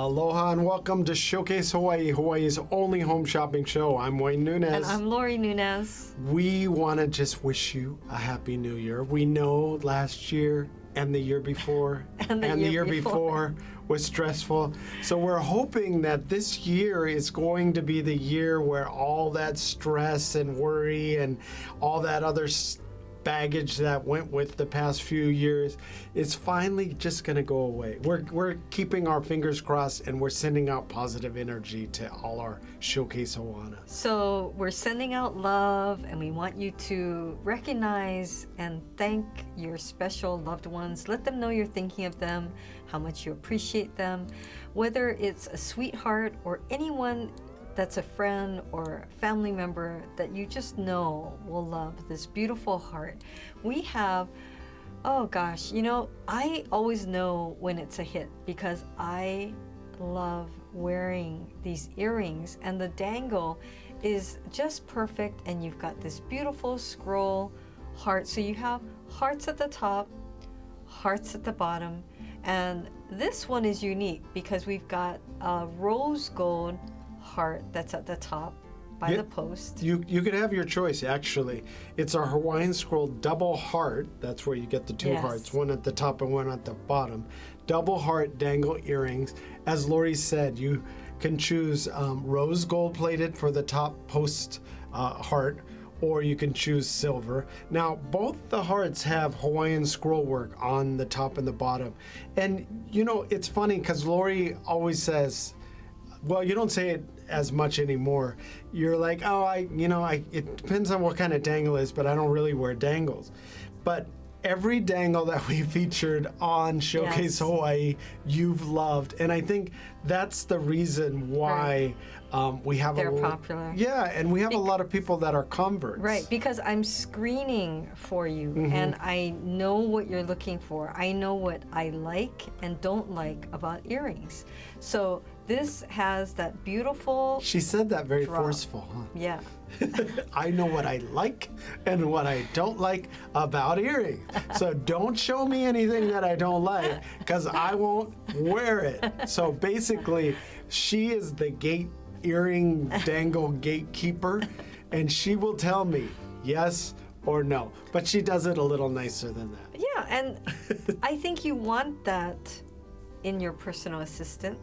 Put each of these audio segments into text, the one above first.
Aloha and welcome to Showcase Hawaii, Hawaii's only home shopping show. I'm Wayne Nunez. And I'm Lori Nunez. We want to just wish you a happy new year. We know last year and the year before and the year before was stressful. So we're hoping that this year is going to be the year where all that stress and worry and all that other baggage that went with the past few years is finally just going to go away. We're keeping our fingers crossed and we're sending out positive energy to all our Showcase Hawaiiana. So we're sending out love, and we want you to recognize and thank your special loved ones. Let them know you're thinking of them, how much you appreciate them, whether it's a sweetheart or anyone that's a friend or family member that you just know will love this beautiful heart. We have, oh gosh, I always know when it's a hit because I love wearing these earrings, and the dangle is just perfect, and you've got this beautiful scroll heart. So you have hearts at the top, hearts at the bottom, and this one is unique because we've got a rose gold heart that's at the top by the post. You could have your choice, actually. It's a Hawaiian scroll double heart. That's where you get the two hearts, one at the top and one at the bottom. Double heart dangle earrings. As Lori said, you can choose rose gold plated for the top post heart, or you can choose silver. Now, both the hearts have Hawaiian scroll work on the top and the bottom. And, it's funny because Lori always says, well, you don't say it as much anymore. You're like, it depends on what kind of dangle it is, but I don't really wear dangles. But every dangle that we featured on Showcase Hawaii, you've loved. And I think that's the reason why we have they're popular. Yeah, and we have a lot of people that are converts. Right, because I'm screening for you, and I know what you're looking for. I know what I like and don't like about earrings. So this has that beautiful She said that very drop. Forceful, huh? Yeah. I know what I like and what I don't like about earrings. So don't show me anything that I don't like, because I won't wear it. So basically, she is the earring dangle gatekeeper, and she will tell me yes or no. But she does it a little nicer than that. Yeah, and I think you want that in your personal assistant.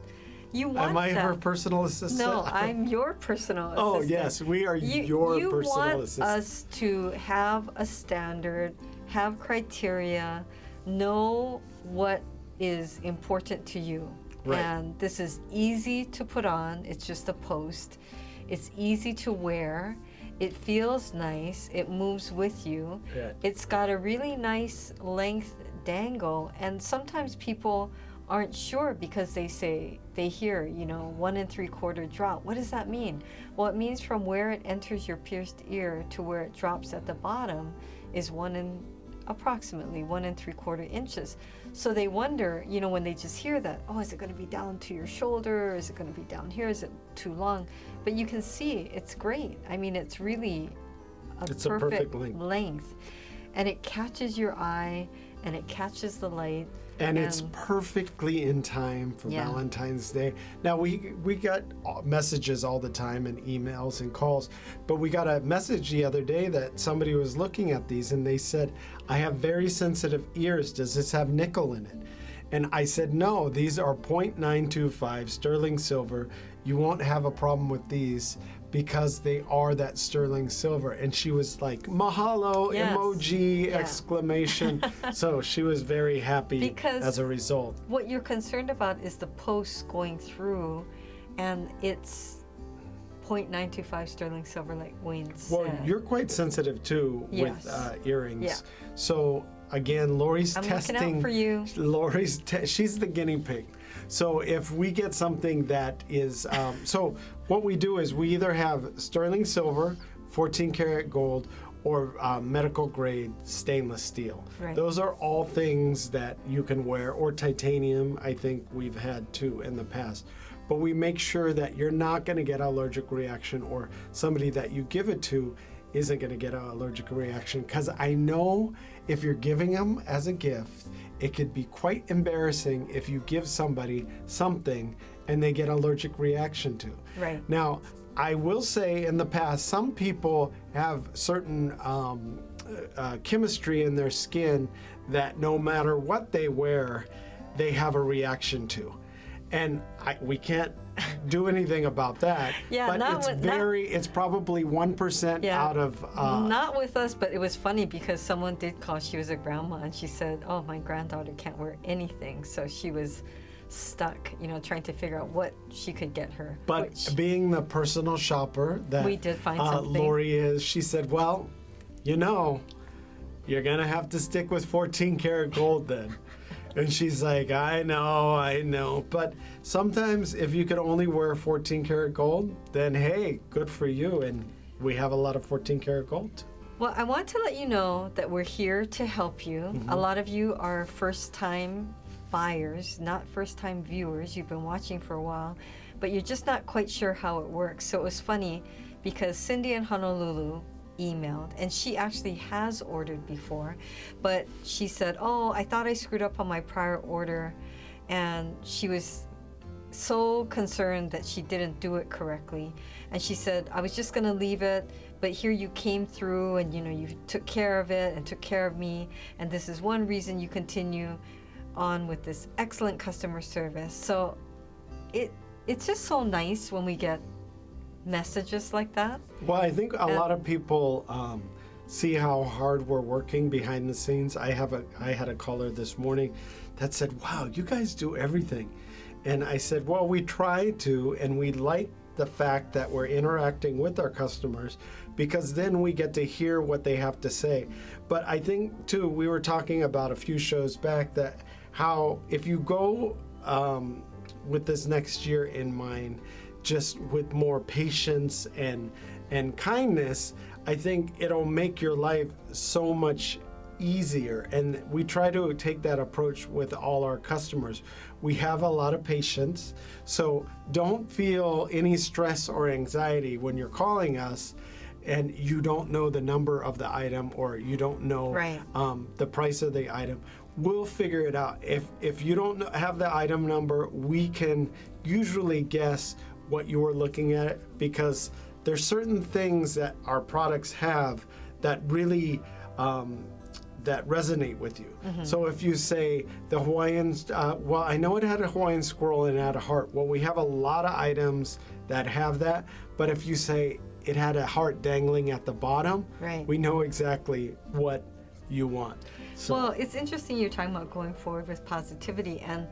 You want Am I that. her personal assistant? No, I'm your personal assistant. Oh, yes, we are your personal assistant. You want us to have a standard, have criteria, know what is important to you. Right. And this is easy to put on. It's just a post. It's easy to wear. It feels nice. It moves with you. Yeah. It's got a really nice length dangle, and sometimes people aren't sure because they hear 1 3/4 drop. What does that mean? Well, it means from where it enters your pierced ear to where it drops at the bottom is approximately 1 3/4 inches. So they wonder, when they just hear that, oh, is it going to be down to your shoulder? Is it going to be down here? Is it too long? But you can see it's great. I mean, it's really a perfect length. And it catches your eye, and it catches the light. And it's perfectly in time for Valentine's Day. Now, we got messages all the time and emails and calls, but we got a message the other day that somebody was looking at these and they said, I have very sensitive ears. Does this have nickel in it? And I said, no, these are 0.925 sterling silver. You won't have a problem with these because they are that sterling silver. And she was like, mahalo, emoji, exclamation. So she was very happy because as a result. What you're concerned about is the post going through, and it's 0.925 sterling silver, like Wayne said. Well, you're quite sensitive too with earrings. Yeah. So again, Lori's testing. I'm looking out for you. She's the guinea pig. So if we get something that is, so what we do is we either have sterling silver, 14 karat gold, or medical grade stainless steel. Right. Those are all things that you can wear, or titanium, I think we've had too in the past. But we make sure that you're not going to get an allergic reaction, or somebody that you give it to isn't going to get an allergic reaction, because I know if you're giving them as a gift it could be quite embarrassing if you give somebody something and they get allergic reaction to. Right. Now, I will say in the past, some people have certain chemistry in their skin that no matter what they wear, they have a reaction to. And we can't do anything about that. Yeah, but it's probably 1% out of... not with us, but it was funny because someone did call. She was a grandma, and she said, oh, my granddaughter can't wear anything. So she was stuck, trying to figure out what she could get her. But being the personal shopper that we did find something. Lori is, she said, well, you're going to have to stick with 14 karat gold then. And she's like, I know. But sometimes if you could only wear 14 karat gold, then hey, good for you. And we have a lot of 14 karat gold. Well, I want to let you know that we're here to help you. Mm-hmm. A lot of you are first-time buyers, not first-time viewers. You've been watching for a while, but you're just not quite sure how it works. So it was funny because Cindy in Honolulu emailed, and she actually has ordered before, but she said, oh, I thought I screwed up on my prior order, and she was so concerned that she didn't do it correctly. And she said, I was just going to leave it, but here you came through and you took care of it and took care of me, and this is one reason you continue on with this excellent customer service. So it's just so nice when we get messages like that. Well, I think a lot of people see how hard we're working behind the scenes. I had a caller this morning that said, wow, you guys do everything. And I said, well, we try to, and we like the fact that we're interacting with our customers because then we get to hear what they have to say. But I think too, we were talking about a few shows back that how if you go with this next year in mind, just with more patience and kindness, I think it'll make your life so much easier. And we try to take that approach with all our customers. We have a lot of patience, so don't feel any stress or anxiety when you're calling us and you don't know the number of the item or you don't know the price of the item. We'll figure it out. If you don't have the item number, we can usually guess what you are looking at because there's certain things that our products have that really that resonate with you. Mm-hmm. So if you say the Hawaiian, well, I know it had a Hawaiian squirrel and it had a heart. Well, we have a lot of items that have that, but if you say it had a heart dangling at the bottom, we know exactly what you want. So. Well, it's interesting you're talking about going forward with positivity. And,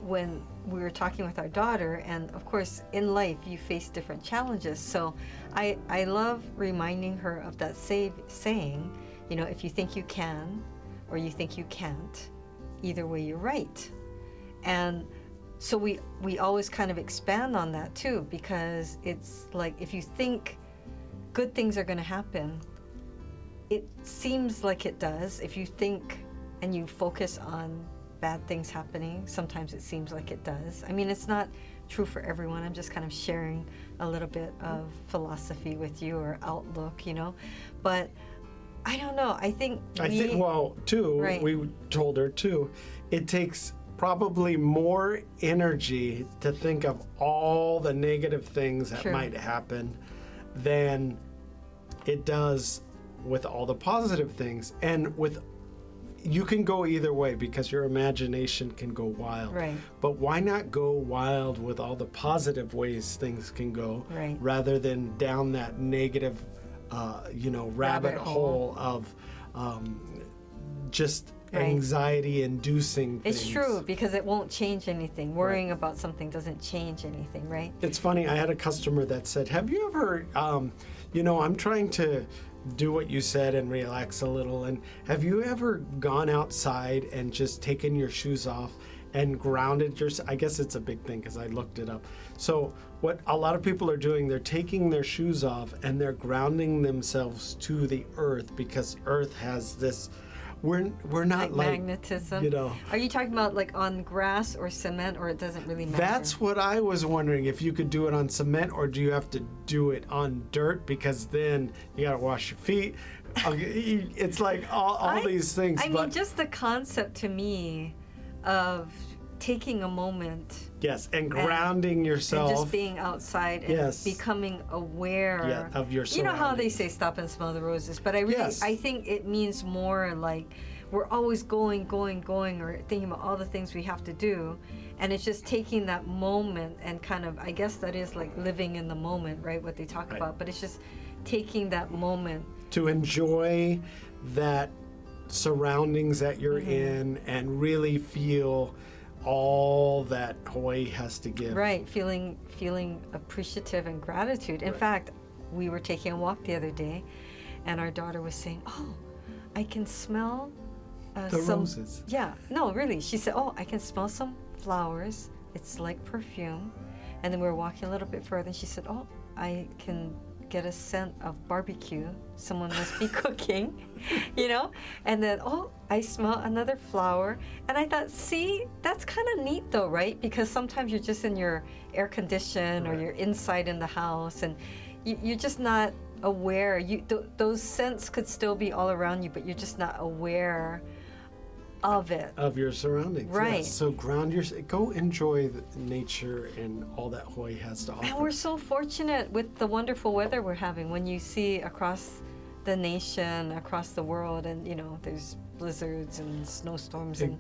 when we were talking with our daughter, and of course, in life, you face different challenges. So I love reminding her of that saying, if you think you can or you think you can't, either way, you're right. And so we always kind of expand on that too, because it's like if you think good things are going to happen, it seems like it does. If you think and you focus on bad things happening, sometimes it seems like it does. I mean, it's not true for everyone. I'm just kind of sharing a little bit of philosophy with you or outlook, But I don't know. I think we told her too, it takes probably more energy to think of all the negative things that might happen than it does with all the positive things. And you can go either way because your imagination can go wild. Right. But why not go wild with all the positive ways things can go rather than down that negative, rabbit hole of just anxiety-inducing things. It's true, because it won't change anything. Worrying about something doesn't change anything, right? It's funny, I had a customer that said, have you ever, I'm trying to do what you said and relax a little, and have you ever gone outside and just taken your shoes off and grounded yourself? I guess it's a big thing because I looked it up. So what a lot of people are doing, they're taking their shoes off and they're grounding themselves to the earth because earth has this we're not like magnetism. you know. Are you talking about like on grass or cement, or it doesn't really matter? That's what I was wondering, if you could do it on cement, or do you have to do it on dirt, because then you got to wash your feet. It's like all these things. I mean, just the concept to me of taking a moment. Yes, and grounding yourself. And just being outside and becoming aware of your surroundings. You know how they say stop and smell the roses, but I think it means more like we're always going, or thinking about all the things we have to do. And it's just taking that moment and kind of, I guess that is like living in the moment, right? What they talk about. But it's just taking that moment. To enjoy that surroundings that you're in and really feel all that Hawaii has to give. Right, feeling appreciative and gratitude. In fact, we were taking a walk the other day, and our daughter was saying, "Oh, I can smell the roses." Yeah, no, really. She said, "Oh, I can smell some flowers. It's like perfume." And then we were walking a little bit further, and she said, "Oh, I can get a scent of barbecue. Someone must be cooking," you know? And then, "Oh, I smell another flower." And I thought, see, that's kind of neat though, right? Because sometimes you're just in your air condition or you're inside in the house, and you're just not aware. Those scents could still be all around you, but you're just not aware of it. Of your surroundings. Right. Yes. So ground yourself. Go enjoy the nature and all that Hawaii has to offer. And we're so fortunate with the wonderful weather we're having. When you see across the nation, across the world, and you know, there's blizzards and snowstorms and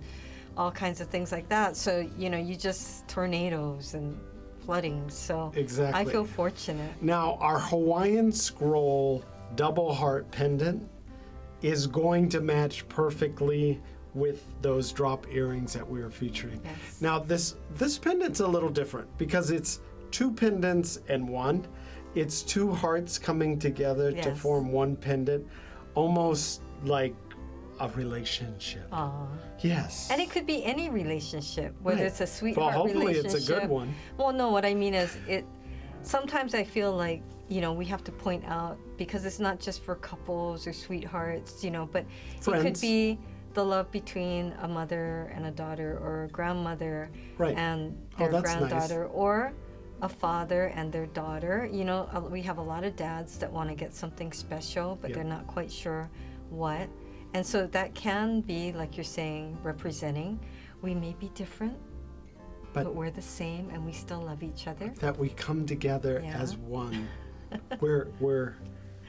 all kinds of things like that. So, you know, you just tornadoes and flooding. So exactly. I feel fortunate. Now, our Hawaiian scroll double heart pendant is going to match perfectly with those drop earrings that we were featuring. Yes. Now, this pendant's a little different because it's two pendants in one. It's two hearts coming together to form one pendant, almost like a relationship. Aww. Yes. And it could be any relationship, whether it's a sweetheart hopefully relationship. it's a good one. Well, no, what I mean is sometimes I feel like, you know, we have to point out, because it's not just for couples or sweethearts, you know, but Friends. It could be the love between a mother and a daughter, or a grandmother and their granddaughter, or a father and their daughter. You know, we have a lot of dads that want to get something special, but they're not quite sure what. And so that can be, like you're saying, representing we may be different, but we're the same, and we still love each other. That we come together as one. We're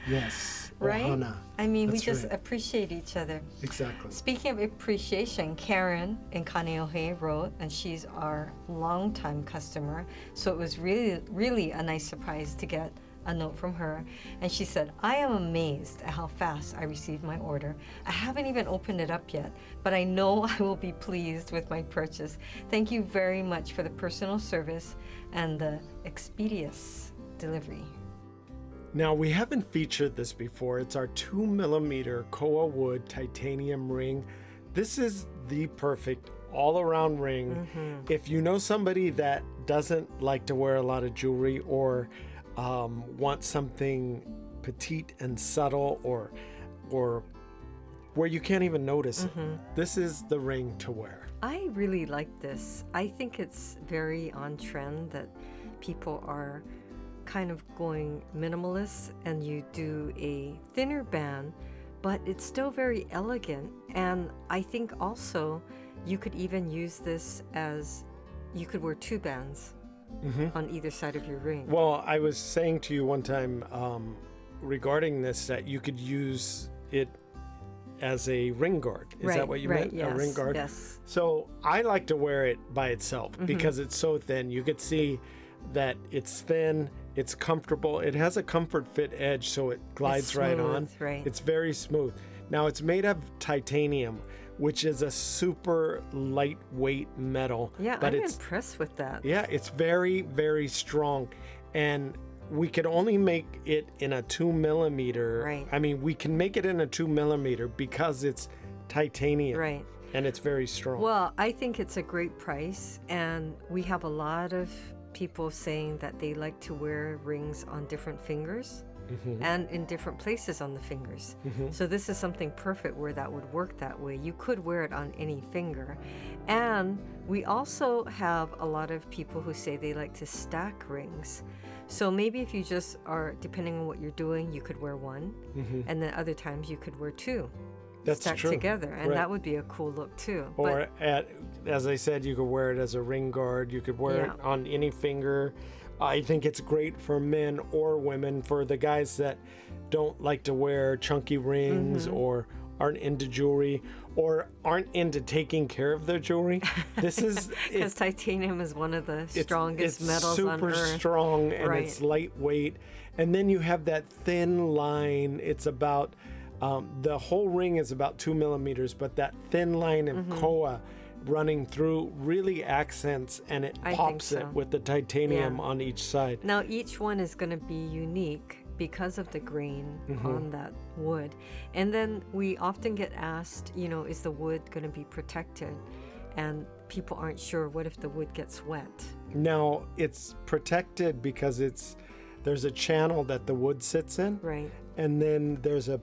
yes. Right? Ohana. I mean, That's we just right. appreciate each other. Exactly. Speaking of appreciation, Karen in Kaneohe wrote, and she's our longtime customer, so it was really, really a nice surprise to get a note from her. And she said, "I am amazed at how fast I received my order. I haven't even opened it up yet, but I know I will be pleased with my purchase. Thank you very much for the personal service and the expeditious delivery." Now, we haven't featured this before. It's our 2mm Koa Wood titanium ring. This is the perfect all-around ring. If you know somebody that doesn't like to wear a lot of jewelry, or wants something petite and subtle, or where you can't even notice it, this is the ring to wear. I really like this. I think it's very on trend that people are kind of going minimalist, and you do a thinner band, but it's still very elegant. And I think also you could even use this as, you could wear two bands on either side of your ring. Well, I was saying to you one time regarding this that you could use it as a ring guard. Is that what you meant? Yes, a ring guard? Yes. So I like to wear it by itself because it's so thin. You could see that it's thin, it's comfortable, it has a comfort fit edge, so it glides right on. Right. It's very smooth. Now, it's made of titanium, which is a super lightweight metal. Yeah, but I'm impressed with that. Yeah, it's very, very strong. And we could only make it in a 2mm. Right. I mean, we can make it in a 2mm because it's titanium. Right. And it's very strong. Well, I think it's a great price, and we have a lot of people saying that they like to wear rings on different fingers. and in different places on the fingers. So this is something perfect where that would work that way. You could wear it on any finger. And we also have a lot of people who say they like to stack rings. So maybe if you just are, depending on what you're doing, you could wear one, and then other times you could wear two. That's stacked true. together, and Right. that would be a cool look too. Or as I said, you could wear it as a ring guard. You could wear it on any finger. I think it's great for men or women. For the guys that don't like to wear chunky rings or aren't into jewelry or aren't into taking care of their jewelry. This is because titanium is one of the strongest metals on Earth. It's super strong, and Right. it's lightweight. And then you have that thin line. It's about the whole ring is about 2 millimeters, but that thin line of Koa running through really accents, and it I think pops so. it with the titanium Yeah. on each side. Now each one is going to be unique because of the grain on that wood. And then we often get asked, is the wood going to be protected? And people aren't sure, what if the wood gets wet? Now it's protected because there's a channel that the wood sits in, Right. and then there's a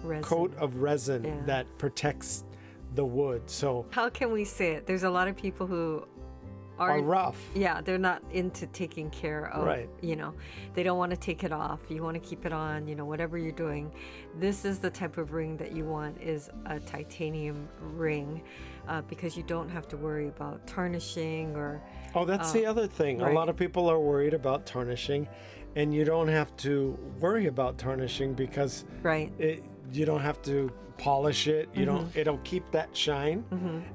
Resin. coat of resin Yeah. that protects the wood. So How can we say it? There's a lot of people who are rough. Yeah, they're not into taking care of, Right. They don't want to take it off. You want to keep it on, whatever you're doing. This is the type of ring that you want, is a titanium ring, because you don't have to worry about tarnishing or... Oh, that's the other thing. right. A lot of people are worried about tarnishing, and you don't have to worry about tarnishing because Right. you don't have to polish it. You don't. It'll keep that shine,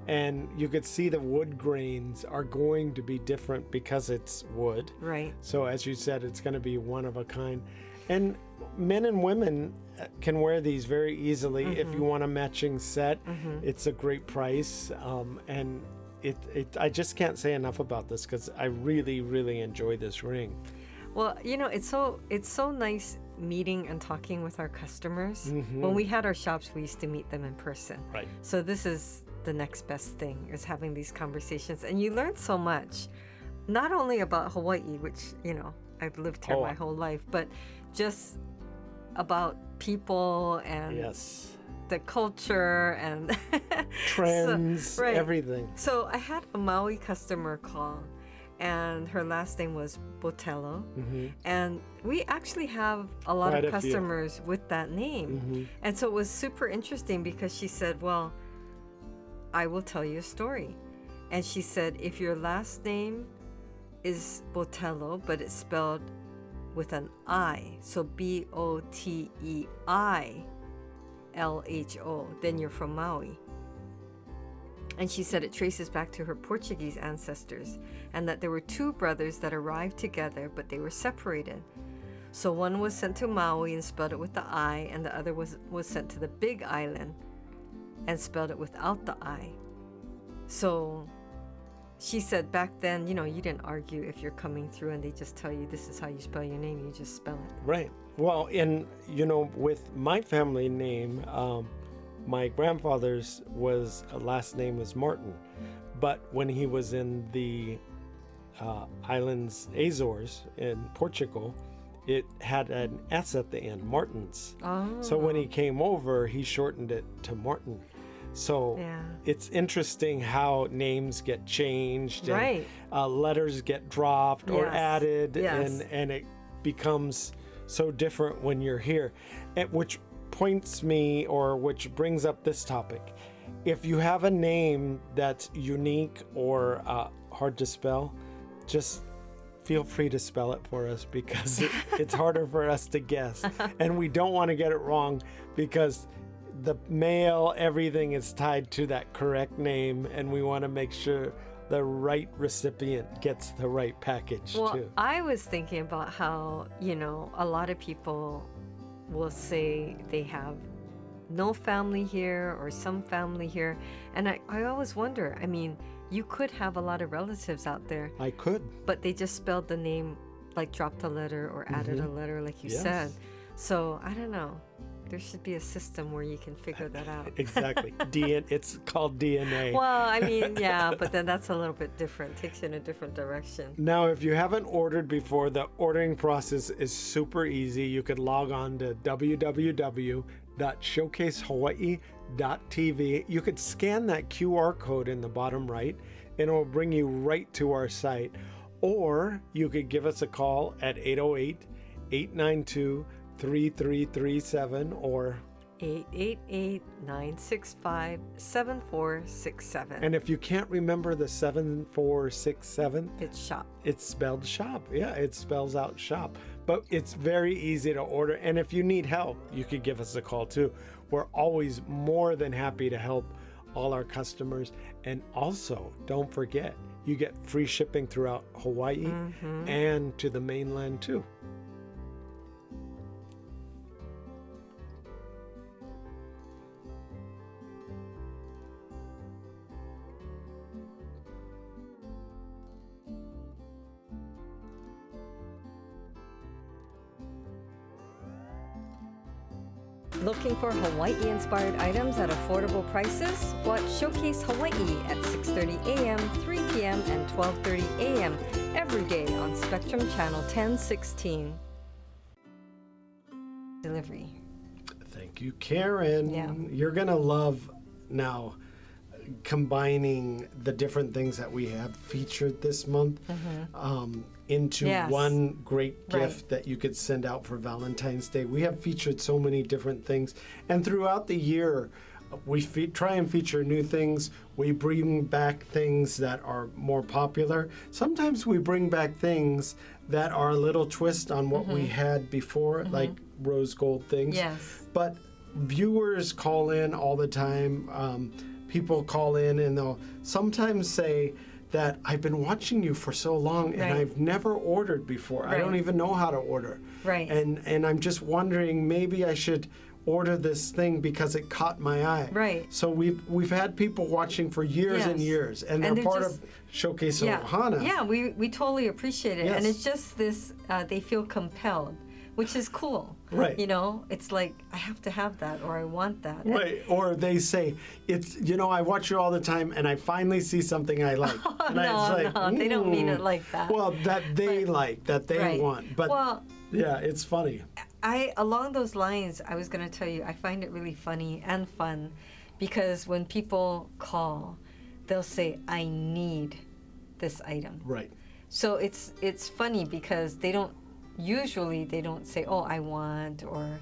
and you could see the wood grains are going to be different because it's wood. Right. So as you said, it's going to be one of a kind, and men and women can wear these very easily. If you want a matching set, it's a great price, and I just can't say enough about this because I really, really enjoy this ring. Well, it's so nice meeting and talking with our customers. When we had our shops, we used to meet them in person. Right. So this is the next best thing, is having these conversations. And you learn so much, not only about Hawaii, which, I've lived here my whole life, but just about people and Yes. the culture and Trends, So, right. everything. So I had a Maui customer call, and her last name was Botello. And we actually have a lot Quite of a few. customers with that name. And so it was super interesting because she said, well, I will tell you a story. And she said, if your last name is Botello, but it's spelled with an I, so Boteilho, then you're from Maui. And she said it traces back to her Portuguese ancestors, and that there were two brothers that arrived together, but they were separated. So one was sent to Maui and spelled it with the I, and the other was sent to the Big Island and spelled it without the I. So she said back then, you didn't argue if you're coming through and they just tell you this is how you spell your name, you just spell it. Right. Well, and with my family name, my grandfather's last name was Martin, but when he was in the islands Azores in Portugal, it had an S at the end, Martins. Oh. So when he came over, he shortened it to Martin. So Yeah. it's interesting how names get changed, and Right. letters get dropped or Yes. added, Yes. and it becomes so different when you're here. Which points me, or which brings up this topic. If you have a name that's unique or hard to spell, just feel free to spell it for us, because it's harder for us to guess. And we don't want to get it wrong, because the mail, everything is tied to that correct name, and we want to make sure the right recipient gets the right package Well, too. I was thinking about how, a lot of people will say they have no family here or some family here. And I always wonder, you could have a lot of relatives out there, I could. but they just spelled the name, like dropped a letter or added a letter, like you Yes. said. So I don't know. There should be a system where you can figure that out. Exactly. It's called DNA. Well, I mean, yeah, but then that's a little bit different. Takes you in a different direction. Now, if you haven't ordered before, the ordering process is super easy. You could log on to www.showcasehawaii.tv. You could scan that QR code in the bottom right, and it will bring you right to our site. Or you could give us a call at 808-892-3337 or 888-965-7467. And if you can't remember the 7467, It's shop. it's spelled shop. Yeah, it spells out shop. But it's very easy to order. And if you need help, you could give us a call too. We're always more than happy to help all our customers. And also, don't forget, you get free shipping throughout Hawaii and to the mainland too. Looking for Hawaii-inspired items at affordable prices? Watch Showcase Hawaii at 6:30 a.m., 3 p.m., and 12:30 a.m. every day on Spectrum Channel 1016. Delivery. Thank you, Karen. Yeah. You're going to love now combining the different things that we have featured this month into Yes. one great gift Right. that you could send out for Valentine's Day. We have featured so many different things, and throughout the year we try and feature new things. We bring back things that are more popular. Sometimes we bring back things that are a little twist on what we had before, like rose gold things. Yes. But viewers call in all the time. People call in and they'll sometimes say that I've been watching you for so long and Right. I've never ordered before. I don't Right. even know how to order. Right. And I'm just wondering, maybe I should order this thing because it caught my eye. Right. So we've had people watching for years and Yes. years, and they're And they're part just- of Showcase Yeah. Ohana. Yeah, we totally appreciate it. And Yes. it's just this, they feel compelled, which is cool. Right. You know, it's like, I have to have that or I want that. And- Right, or they say, I watch you all the time and I finally see something I like. And No, they don't mean it like that. Well, that they like, that they Right. want. But Well, yeah, it's funny. along those lines, I was going to tell you, I find it really funny and fun because when people call, they'll say, I need this item. Right. So it's funny because they don't say, oh, I want, or,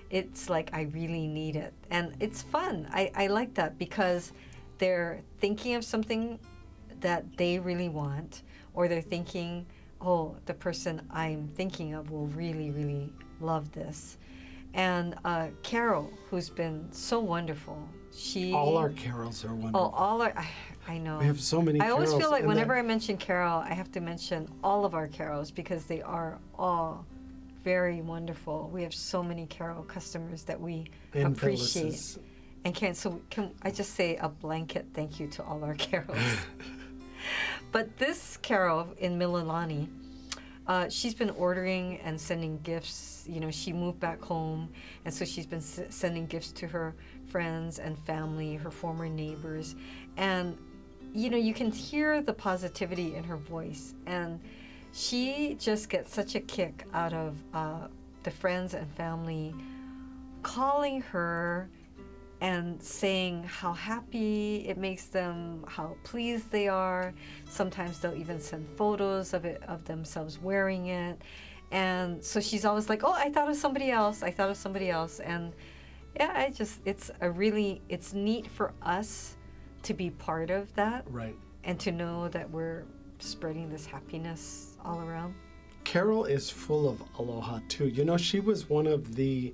it's like, I really need it. And it's fun. I like that because they're thinking of something that they really want, or they're thinking, oh, the person I'm thinking of will really, really love this. And Carol, who's been so wonderful, All our carols are wonderful. I know. We have so many I always carols, feel like and whenever that- I mention Carol, I have to mention all of our carols because they are all very wonderful. We have so many Carol customers that we And appreciate. Phyllis's. And can I just say a blanket thank you to all our carols? But this Carol in Mililani, she's been ordering and sending gifts. She moved back home, and so she's been sending gifts to her friends and family, her former neighbors. And, you can hear the positivity in her voice. And she just gets such a kick out of the friends and family calling her and saying how happy it makes them, how pleased they are. Sometimes they'll even send photos of themselves wearing it. And so she's always like, oh, I thought of somebody else. And yeah, it's neat for us to be part of that. Right. And to know that we're spreading this happiness all around. Carol is full of aloha too. She was one of the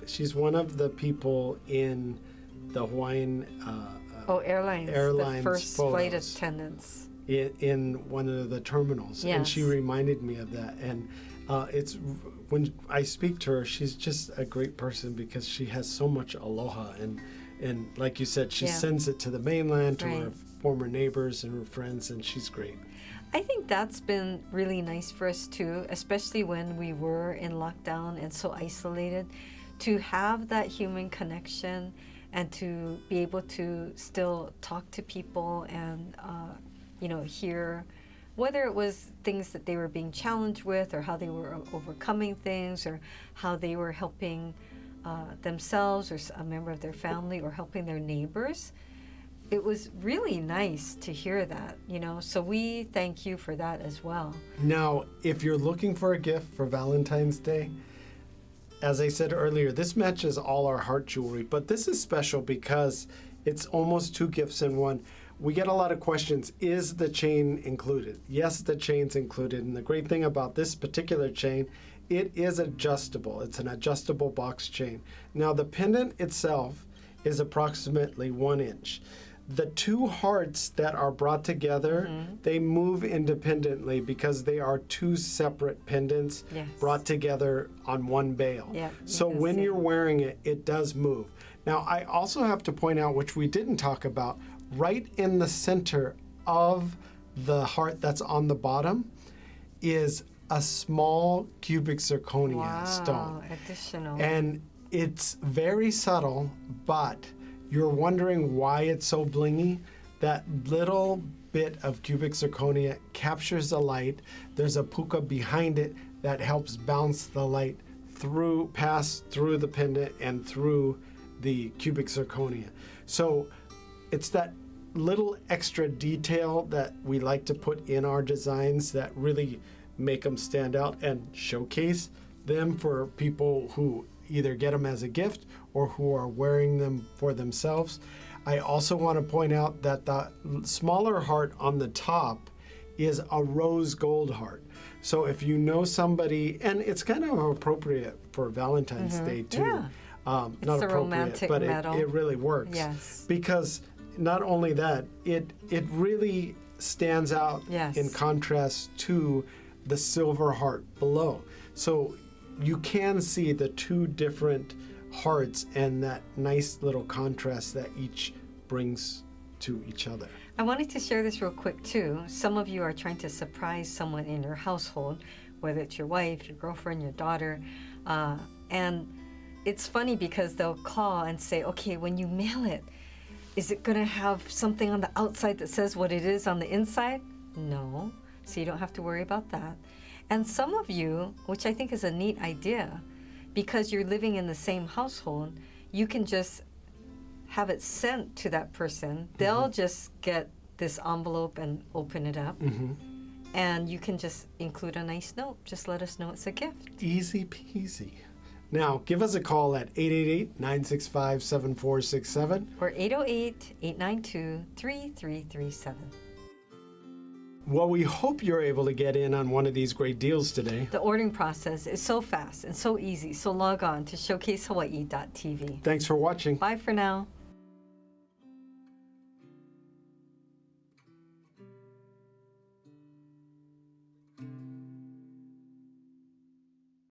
she's one of the people in the Hawaiian Airlines, airlines the first flight photos. attendants. in one of the terminals. And she Yes. reminded me of that. And it's when I speak to her, she's just a great person because she has so much aloha. And like you said, she Yeah. sends it to the mainland, to her Right. former neighbors and her friends, and she's great. I think that's been really nice for us too, especially when we were in lockdown and so isolated, to have that human connection and to be able to still talk to people and, hear whether it was things that they were being challenged with or how they were overcoming things or how they were helping themselves or a member of their family or helping their neighbors. It was really nice to hear that, so we thank you for that as well. Now, if you're looking for a gift for Valentine's Day, as I said earlier, this matches all our heart jewelry, but this is special because it's almost 2 gifts in one. We get a lot of questions. Is the chain included? Yes, the chain's included. And the great thing about this particular chain, it is adjustable. It's an adjustable box chain. Now, the pendant itself is approximately 1 inch. The 2 hearts that are brought together, they move independently because they are 2 separate pendants brought together on one bail. Yep, so when you're wearing it, it does move. Now, I also have to point out, which we didn't talk about, right in the center of the heart that's on the bottom is a small cubic zirconia stone. Additional. And it's very subtle, but you're wondering why it's so blingy. That little bit of cubic zirconia captures the light. There's a puka behind it that helps bounce the light pass through the pendant and through the cubic zirconia. So it's that little extra detail that we like to put in our designs that really make them stand out and showcase them for people who either get them as a gift or who are wearing them for themselves. I also want to point out that the smaller heart on the top is a rose gold heart. So if you know somebody, and it's kind of appropriate for Valentine's Day too. Yeah. Not It's a appropriate, romantic but metal. it really works. Yes. Because not only that, it really stands out in contrast to the silver heart below. So you can see the 2 different hearts and that nice little contrast that each brings to each other. I wanted to share this real quick too. Some of you are trying to surprise someone in your household, whether it's your wife, your girlfriend, your daughter, and it's funny because they'll call and say, okay, when you mail it, is it going to have something on the outside that says what it is on the inside? No, so you don't have to worry about that. And some of you, which I think is a neat idea, because you're living in the same household, you can just have it sent to that person. They'll just get this envelope and open it up. And you can just include a nice note. Just let us know it's a gift. Easy peasy. Now, give us a call at 888-965-7467. Or 808-892-3337. Well, we hope you're able to get in on one of these great deals today. The ordering process is so fast and so easy, so log on to showcasehawaii.tv. Thanks for watching. Bye for now.